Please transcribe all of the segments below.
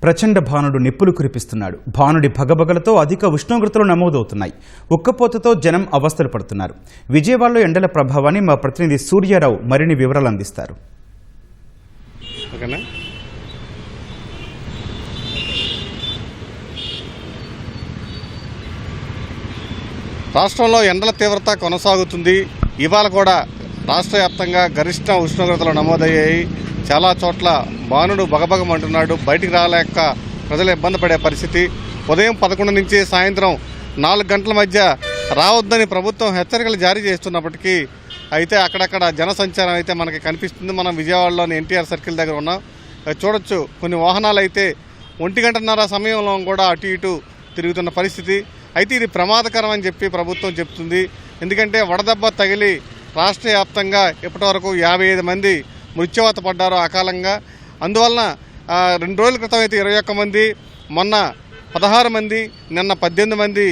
ప్రచండ భానుడు నిప్పులు కురిపిస్తున్నాడు. భానుడి భగభగలతో అధిక ఉష్ణోగ్రతలు నమోదవుతున్నాయి. ఉక్కపోతతో జనం అవస్థలు పడుతున్నారు. విజయవాడలో ఎండల ప్రభావాన్ని మా ప్రతినిధి సూర్యారావు మరిన్ని వివరాలు అందిస్తారు. రాష్ట్రంలో ఎండల తీవ్రత కొనసాగుతుంది. ఇవాళ కూడా రాష్ట్ర వ్యాప్తంగా గరిష్ట ఉష్ణోగ్రతలు నమోదయ్యాయి. చాలా చోట్ల భానుడు బగబగమంటున్నాడు. బయటికి రాలేక ప్రజలు ఇబ్బంది పడే పరిస్థితి. ఉదయం 11 నుంచి సాయంత్రం 4 గంటల మధ్య రావద్దని ప్రభుత్వం హెచ్చరికలు జారీ చేస్తున్నప్పటికీ అయితే అక్కడక్కడ జనసంచారం అయితే మనకి కనిపిస్తుంది. మనం విజయవాడలోని ఎన్టీఆర్ సర్కిల్ దగ్గర ఉన్నాం. చూడొచ్చు, కొన్ని వాహనాలు అయితే 1 సమయంలో కూడా అటు ఇటు తిరుగుతున్న పరిస్థితి. అయితే ఇది ప్రమాదకరం అని చెప్పి ప్రభుత్వం చెప్తుంది. ఎందుకంటే వడదెబ్బ తగిలి రాష్ట్ర వ్యాప్తంగా ఇప్పటివరకు 55 మంది మృత్యువాత పడ్డారు అకాలంగా. అందువలన 2 రోజుల క్రితం అయితే 21 మంది, మొన్న 16 మంది, నిన్న 18 మంది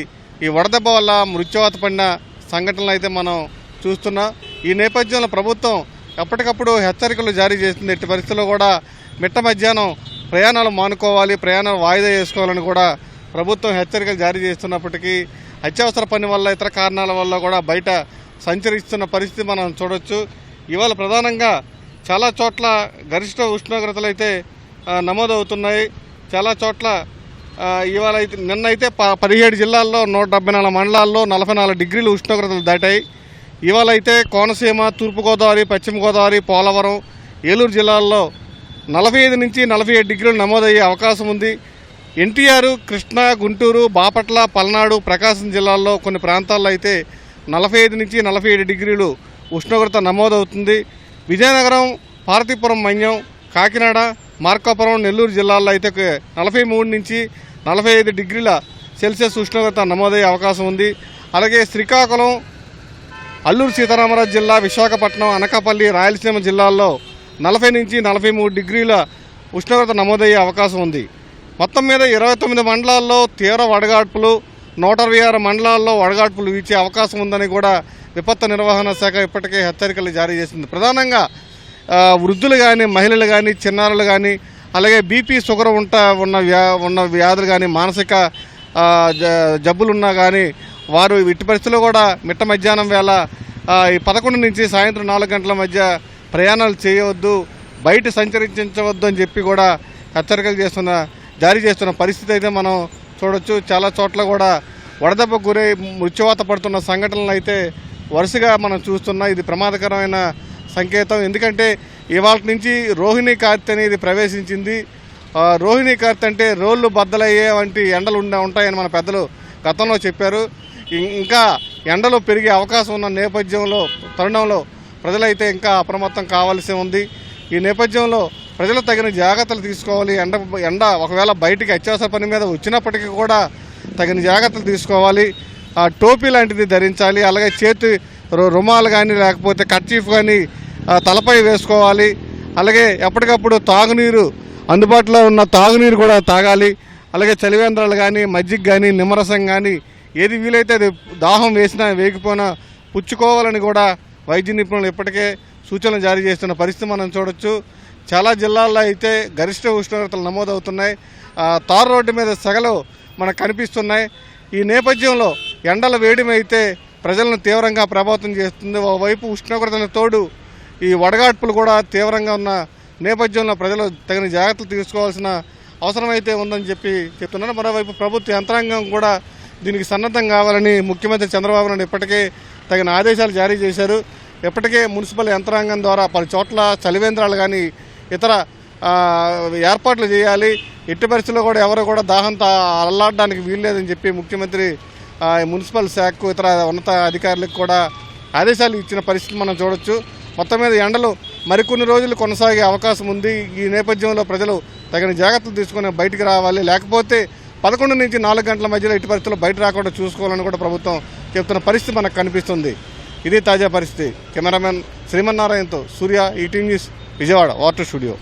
ఈ వడదెబ్బ వల్ల మృత్యువాత పడిన సంఘటనలు అయితే మనం చూస్తున్నాం. ఈ నేపథ్యంలో ప్రభుత్వం ఎప్పటికప్పుడు హెచ్చరికలు జారీ చేస్తుంది. ఎట్టి పరిస్థితుల్లో కూడా మిట్ట మధ్యాహ్నం ప్రయాణాలు మానుకోవాలి, ప్రయాణాలు వాయిదా చేసుకోవాలని కూడా ప్రభుత్వం హెచ్చరికలు జారీ చేస్తున్నప్పటికీ అత్యవసర పని వల్ల, ఇతర కారణాల వల్ల కూడా బయట సంచరిస్తున్న పరిస్థితి మనం చూడొచ్చు. ఇవాళ ప్రధానంగా చాలా చోట్ల గరిష్ట ఉష్ణోగ్రతలు అయితే నమోదవుతున్నాయి. చాలా చోట్ల ఇవాళ అయితే నిన్నైతే 17 జిల్లాల్లో 174 మండలాల్లో 44 డిగ్రీలు ఉష్ణోగ్రతలు దాటాయి. ఇవాళ అయితే కోనసీమ, తూర్పుగోదావరి, పశ్చిమ గోదావరి, పోలవరం, ఏలూరు జిల్లాల్లో 45 నుంచి 47 డిగ్రీలు నమోదయ్యే అవకాశం ఉంది. ఎన్టీఆర్, కృష్ణా, గుంటూరు, బాపట్ల, పల్నాడు, ప్రకాశం జిల్లాల్లో కొన్ని ప్రాంతాల్లో అయితే 45 నుంచి 47 డిగ్రీలు ఉష్ణోగ్రత నమోదవుతుంది. విజయనగరం, పార్వతీపురం, మన్యం, కాకినాడ, మార్కాపురం, నెల్లూరు జిల్లాల్లో అయితే 43 నుంచి 45 డిగ్రీల సెల్సియస్ ఉష్ణోగ్రత నమోదయ్యే అవకాశం ఉంది. అలాగే శ్రీకాకుళం, అల్లూరు సీతారామరాజు జిల్లా, విశాఖపట్నం, అనకాపల్లి, రాయలసీమ జిల్లాల్లో 40 నుంచి 43 డిగ్రీల ఉష్ణోగ్రత నమోదయ్యే అవకాశం ఉంది. మొత్తం మీద 29 మండలాల్లో తీవ్ర వడగాడ్పులు, 126 మండలాల్లో వడగాడ్పులు వీచే అవకాశం ఉందని కూడా విపత్తు నిర్వహణ శాఖ ఇప్పటికే హెచ్చరికలు జారీ చేసింది. ప్రధానంగా వృద్ధులు కానీ, మహిళలు కానీ, చిన్నారులు కానీ, అలాగే బీపీ, షుగర్ ఉన్న వ్యాధులు కానీ, మానసిక జబ్బులున్నా కానీ వారు ఇట్టి పరిస్థితుల్లో కూడా మిట్ట మధ్యాహ్నం వేళ 11 నుంచి సాయంత్రం 4 గంటల మధ్య ప్రయాణాలు చేయవద్దు, బయట సంచరించవద్దు అని చెప్పి కూడా హెచ్చరికలు జారీ చేస్తున్న పరిస్థితి అయితే మనం చూడొచ్చు. చాలా చోట్ల కూడా వడదెబ్బకు గురై మృత్యువాత పడుతున్న సంఘటనలు అయితే వరుసగా మనం చూస్తున్నాం. ఇది ప్రమాదకరమైన సంకేతం. ఎందుకంటే ఇవాళ నుంచి రోహిణీ కార్తె అనేది ప్రవేశించింది. రోహిణీ కార్తె అంటే రోళ్లు బద్దలయ్యే వంటి ఎండలు ఉంటాయని మన పెద్దలు గతంలో చెప్పారు. ఇంకా ఎండలు పెరిగే అవకాశం ఉన్న తరుణంలో ప్రజలైతే ఇంకా అప్రమత్తం కావాల్సి ఉంది. ఈ నేపథ్యంలో ప్రజలు తగిన జాగ్రత్తలు తీసుకోవాలి. ఎండ ఒకవేళ బయటికి అత్యవసర పని మీద వచ్చినప్పటికీ కూడా తగిన జాగ్రత్తలు తీసుకోవాలి. టోపీ లాంటిది ధరించాలి. అలాగే చేతి రుమాలు కానీ, లేకపోతే కర్చీఫ్ కానీ తలపై వేసుకోవాలి. అలాగే ఎప్పటికప్పుడు తాగునీరు, అందుబాటులో ఉన్న తాగునీరు కూడా తాగాలి. అలాగే చలివేంద్రాలు కానీ, మజ్జిగ కానీ, నిమ్మరసం కానీ ఏది వీలైతే అది దాహం వేసినా వేగిపోయినా పుచ్చుకోవాలని కూడా వైద్య నిపుణులు ఇప్పటికే సూచనలు జారీ చేస్తున్న పరిస్థితి మనం చూడొచ్చు. చాలా జిల్లాల్లో అయితే గరిష్ట ఉష్ణోగ్రతలు నమోదవుతున్నాయి. తారు రోడ్డు మీద సెగలు మనకు కనిపిస్తున్నాయి. ఈ నేపథ్యంలో ఎండల వేడిమైతే ప్రజలను తీవ్రంగా ప్రభావితం చేస్తుంది. ఓవైపు ఉష్ణోగ్రతల తోడు ఈ వడగాడ్పులు కూడా తీవ్రంగా ఉన్న నేపథ్యంలో ప్రజలు తగిన జాగ్రత్తలు తీసుకోవాల్సిన అవసరం అయితే ఉందని చెప్పి చెప్తున్నారు. మరోవైపు ప్రభుత్వ యంత్రాంగం కూడా దీనికి సన్నద్ధం కావాలని ముఖ్యమంత్రి చంద్రబాబు నాయుడు ఇప్పటికే తగిన ఆదేశాలు జారీ చేశారు. ఇప్పటికే మున్సిపల్ యంత్రాంగం ద్వారా పలు చోట్ల చలివేంద్రాలు కానీ, ఇతర ఏర్పాట్లు చేయాలి. ఎట్టి పరిస్థితుల్లో కూడా ఎవరు కూడా దాహంతో అల్లాడడానికి వీల్లేదని చెప్పి ముఖ్యమంత్రి మున్సిపల్ శాఖకు, ఇతర ఉన్నత అధికారులకు కూడా ఆదేశాలు ఇచ్చిన పరిస్థితి మనం చూడొచ్చు. మొత్తం మీద ఎండలు మరికొన్ని రోజులు కొనసాగే అవకాశం ఉంది. ఈ నేపథ్యంలో ప్రజలు తగిన జాగ్రత్తలు తీసుకుని బయటికి రావాలి. లేకపోతే 11 నుంచి 4 గంటల మధ్యలో ఎట్టి పరిస్థితుల్లో బయట రాకుండా చూసుకోవాలని కూడా ప్రభుత్వం చెప్తున్న పరిస్థితి మనకు కనిపిస్తుంది. ఇది తాజా పరిస్థితి. కెమెరామెన్ శ్రీమన్నారాయణతో Surya, ETV news, Vijayawada water studio.